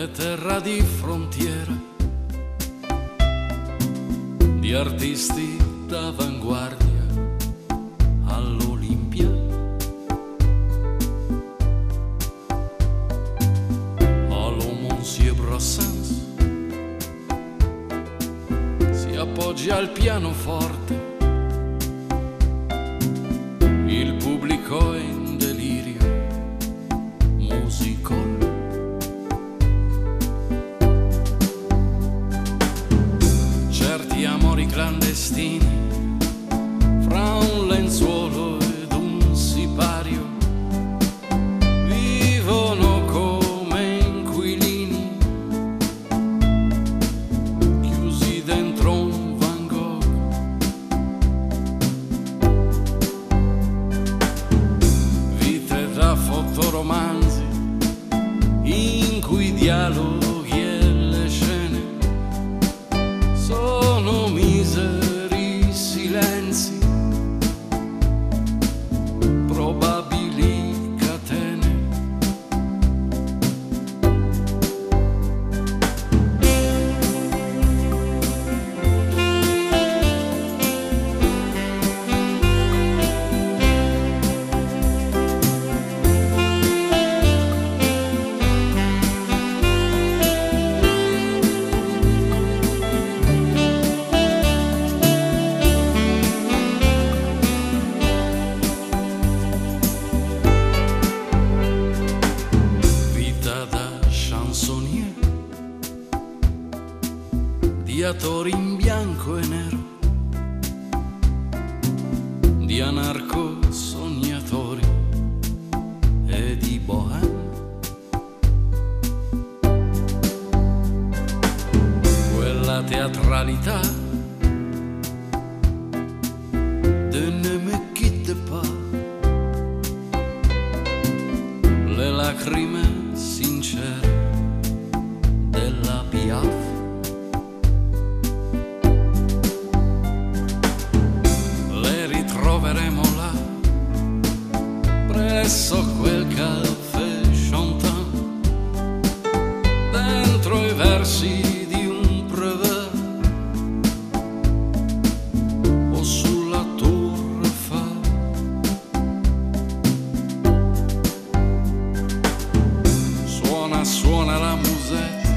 è terra di frontiera, di artisti d'avanguardia all'Olimpia. Allo Monsieur Brassens si appoggia al pianoforte, il pubblico è in delirio musical. Certi amori clandestini fra un lenzuolo ed un sipario vivono come inquilini chiusi dentro un Van Gogh. Vite da fotoromanzi in cui dialoghi e le scene sono miseri silenzi, probabili catene. Di attori in bianco e nero, di anarco-sognatori e di bohème. Quella teatralità de ne me quitte pas, le lacrime sincere della Piaf. Troveremo là presso quel caffè Chantant, dentro i versi di un Prévert o sulla Tour Eiffel. Suona, suona la musetta